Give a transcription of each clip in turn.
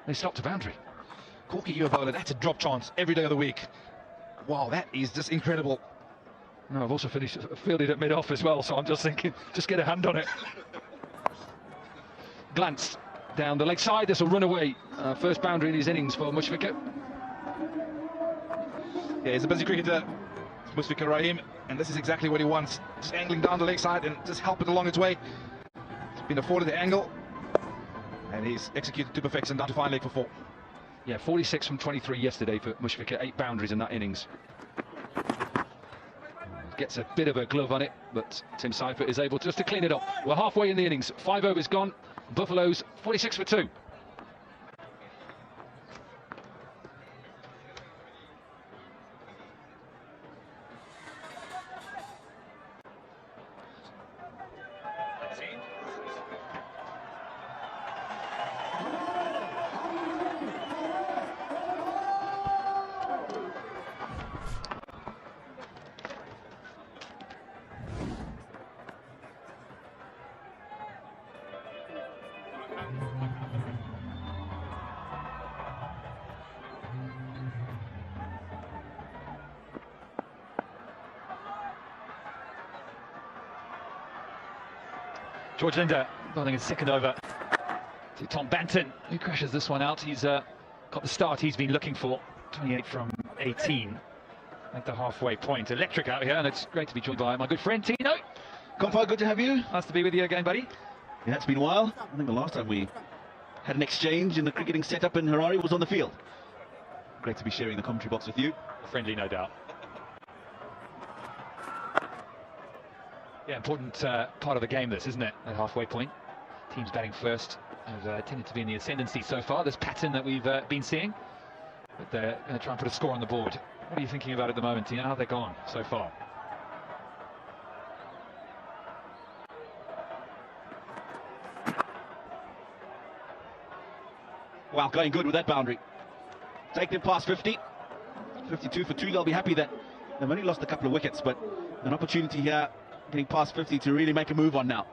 They stopped a boundary. Corky, you're a bowler. That's a drop chance every day of the week. Wow, that is just incredible. No, I've also fielded at mid-off as well, so I'm just thinking, just get a hand on it. Glance down the leg side. This will run away. First boundary in his innings for Mushfiqur. Yeah, he's a busy cricketer, Mushfiqur Rahim, and this is exactly what he wants. Just angling down the leg side and just help it along its way. He's been afforded the angle, and he's executed to perfection down to fine leg for 4. Yeah, 46 from 23 yesterday for Mushfiqur, 8 boundaries in that innings. Gets a bit of a glove on it, but Tim Seifert is able just to clean it up. We're halfway in the innings, 5 overs gone. Buffaloes 46 for 2. George Linder bowling his second over to Tom Banton, who crashes this one out. He's got the start he's been looking for, 28 from 18 at the halfway point. Electric out here, and it's great to be joined by my good friend Tino. Compo, good to have you. Nice to be with you again, buddy. Yeah, it's been a while. I think the last time we had an exchange in the cricketing setup in Harare was on the field. Great to be sharing the commentary box with you. Friendly, no doubt. Yeah, important part of the game, this, isn't it? At halfway point, teams batting first have tended to be in the ascendancy so far. This pattern that we've been seeing, but they're going to try and put a score on the board. What are you thinking about at the moment, Tina? How they've gone so far? Wow, going good with that boundary. Taking it past 50. 52 for 2. They'll be happy that they've only lost a couple of wickets, but an opportunity here, getting past 50 to really make a move on now.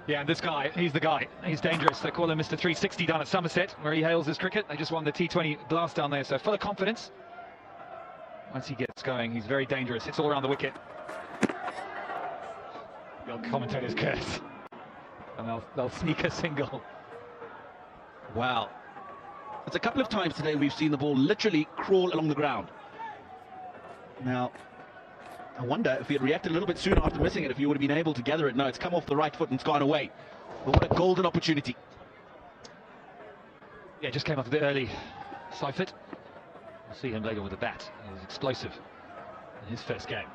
Yeah, and this guy, he's the guy. He's dangerous. They call him Mr. 360 down at Somerset, where he hails his cricket. They just won the T10 Blast down there, so full of confidence. Once he gets going, he's very dangerous. Hits all around the wicket. The old commentators curse. And they'll sneak a single. Wow. It's a couple of times today we've seen the ball literally crawl along the ground. Now, I wonder if he had reacted a little bit sooner after missing it, if he would have been able to gather it. No, it's come off the right foot and it's gone away. But what a golden opportunity. Yeah, just came off a bit early, Seifert. We'll see him later with the bat. He was explosive in his first game.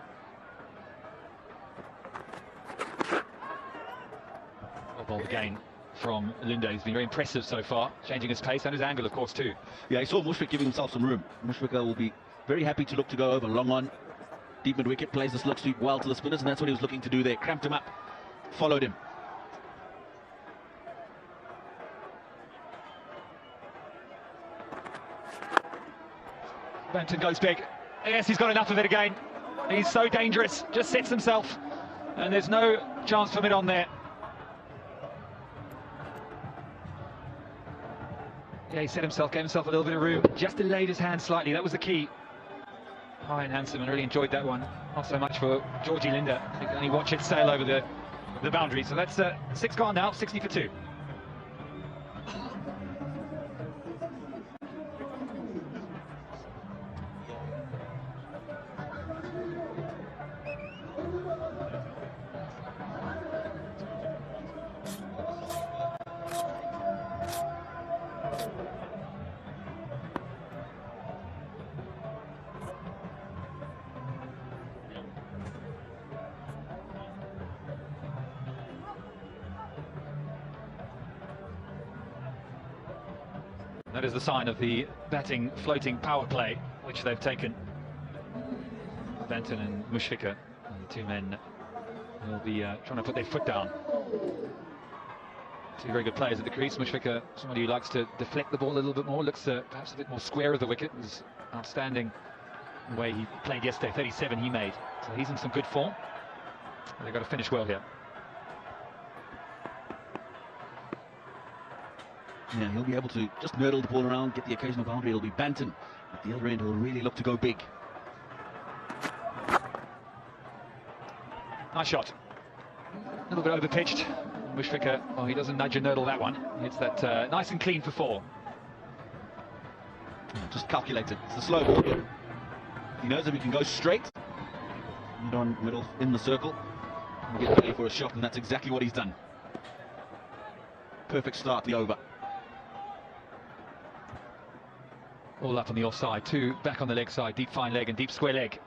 Well bowled again from Linder. He's been very impressive so far, changing his pace and his angle, of course, too. Yeah, I saw Mushfiqur giving himself some room. Mushfiqur will be very happy to look to go over long on. Deep mid-wicket, plays the slip sweep well to the spinners, and that's what he was looking to do there. Cramped him up, followed him. Banton goes big. Yes, he's got enough of it again. He's so dangerous, just sets himself, and there's no chance for mid on there. Yeah, he set himself, gave himself a little bit of room, just delayed his hand slightly. That was the key. High and handsome, and really enjoyed that one. Not so much for Georgie Linder. You can only watch it sail over the boundary. So that's 6 gone now, 60 for 2. That is the sign of the batting floating power play which they've taken. Banton and Mushfiqur, and the two men will be trying to put their foot down. Two very good players at the crease. Mushfiqur, somebody who likes to deflect the ball a little bit more, looks perhaps a bit more square of the wicket. It was outstanding the way he played yesterday. 37 he made, so he's in some good form. They've got to finish well here. Yeah, he'll be able to just nurdle the ball around, get the occasional boundary. It'll be Banton. At the other end, he'll really look to go big. Nice shot. A little bit over-pitched. Mushfiqur, oh, he doesn't nudge and nurdle that one. It's that nice and clean for 4. Just calculated. It's the slow ball. He knows that he can go straight. On middle in the circle. And get ready for a shot, and that's exactly what he's done. Perfect start, the over. All up on the offside, 2 back on the leg side, deep fine leg and deep square leg.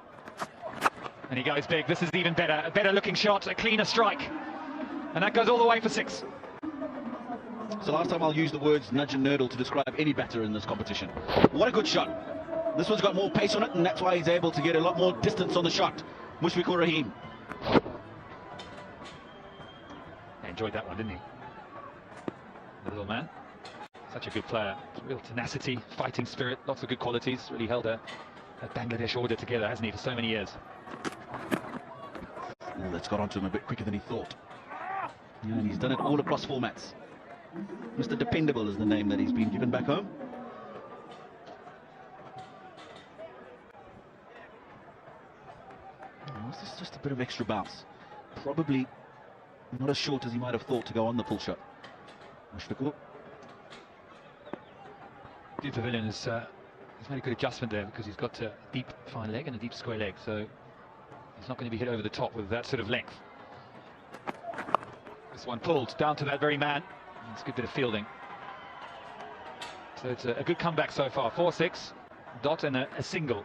And he goes big. This is even better. A better looking shot, a cleaner strike. And that goes all the way for 6. So last time I'll use the words nudge and nurdle to describe any batter in this competition. What a good shot. This one's got more pace on it, and that's why he's able to get a lot more distance on the shot. Mushfiqur Rahim. Enjoyed that one, didn't he? The little man. Such a good player. Real tenacity, fighting spirit, lots of good qualities. Really held a Bangladesh order together, hasn't he, for so many years. Well, that's got onto him a bit quicker than he thought. Yeah, and he's done it all across formats. Mr. Dependable is the name that he's been given back home. Oh, this is just a bit of extra bounce. Probably not as short as he might have thought to go on the pull shot. Mushfiqur. The Pavilion has made a good adjustment there, because he's got a deep fine leg and a deep square leg, so he's not going to be hit over the top with that sort of length. This one pulled down to that very man. It's a good bit of fielding. So it's a good comeback so far. 4-6, dot and a single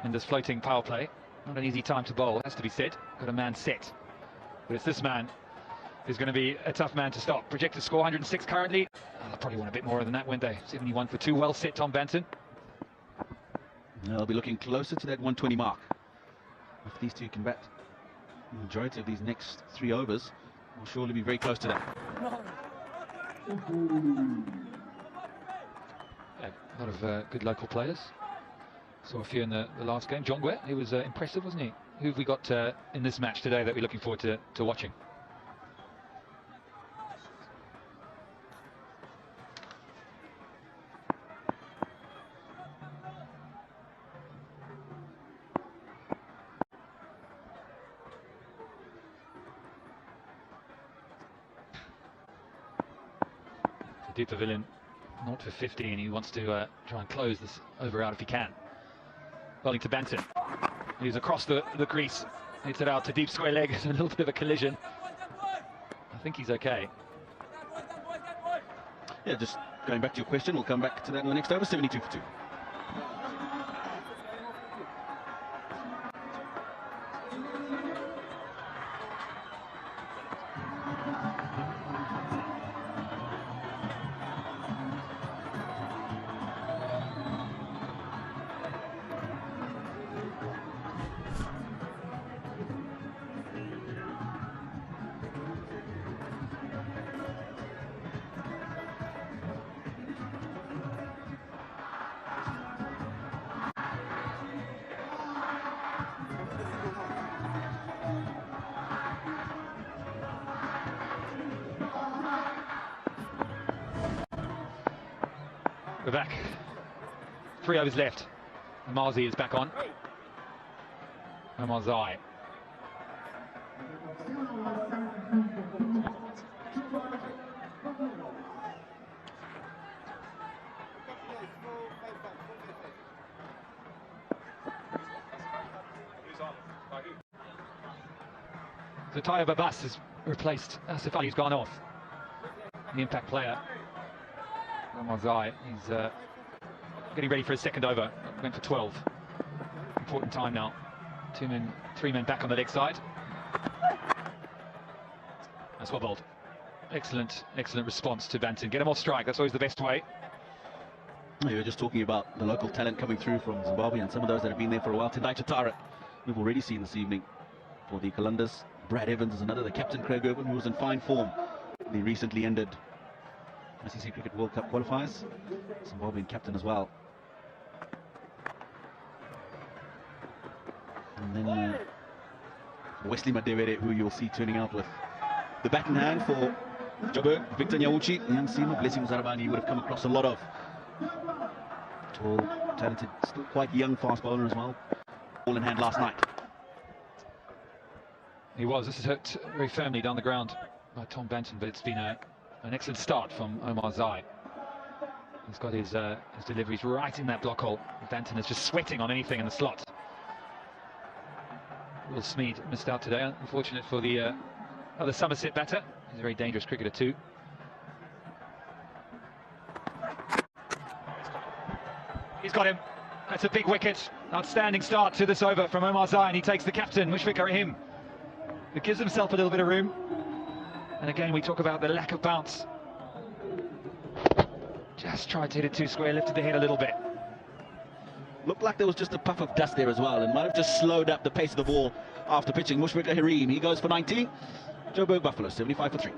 in this floating power play. Not an easy time to bowl, has to be said. Got a man set. But it's this man who's going to be a tough man to stop. Projected score 106 currently. They'll probably want a bit more than that, won't they? 71 for 2. Well set, Tom Banton. They'll be looking closer to that 120 mark. If these two can bat the majority of these next 3 overs, we'll surely be very close to that. Yeah, a lot of good local players. Saw a few in the last game. Jongwe, he was impressive, wasn't he? Who have we got in this match today that we're looking forward to watching? Deep Pavilion, 0 for 15. He wants to try and close this over out if he can. Bowling to Banton. He's across the crease. Hits it out to deep square leg. It's a little bit of a collision. I think he's okay. Yeah, just going back to your question, we'll come back to that in the next over. 72 for 2. We're back. 3 overs left. Marzi is back on. Marzai. So Tayyab Abbas has replaced Asif Ali, who's gone off. The impact player. Marzai, he's getting ready for his second over. Went for 12. Important time now. 3 men back on the leg side. That's well bowled. Excellent response to Banton. Get him off strike, that's always the best way. We were just talking about the local talent coming through from Zimbabwe, and some of those that have been there for a while. Tendai Chatara, we've already seen this evening for the Kalandas. Brad Evans is another, the captain Craig Irvin, who was in fine form in the recently ended ICC Cricket World Cup qualifiers. Zimbabwean captain as well. And then Wesley Madevere, who you'll see turning out with the bat in hand for Joburg, Victor Nyauchi, young seamer, Blessing Zarabani, you would have come across a lot of. Tall, talented, still quite young fast bowler as well. Ball in hand last night. He was. This is hit very firmly down the ground by Tom Benton, but it's been an excellent start from Omar Zai. He's got his deliveries right in that block hole. Benton is just sweating on anything in the slot. Will Smead missed out today. Unfortunate for the other Somerset batter. He's a very dangerous cricketer too. He's got him. That's a big wicket. Outstanding start to this over from Omar Zai, and he takes the captain, Mushfiqur Rahim. It gives himself a little bit of room. And again, we talk about the lack of bounce. Just tried to hit it too square, lifted the head a little bit. Looked like there was just a puff of dust there as well, and might have just slowed up the pace of the ball after pitching. Mushfiqur Rahim, he goes for 19. Joburg Buffalo, 75 for 3.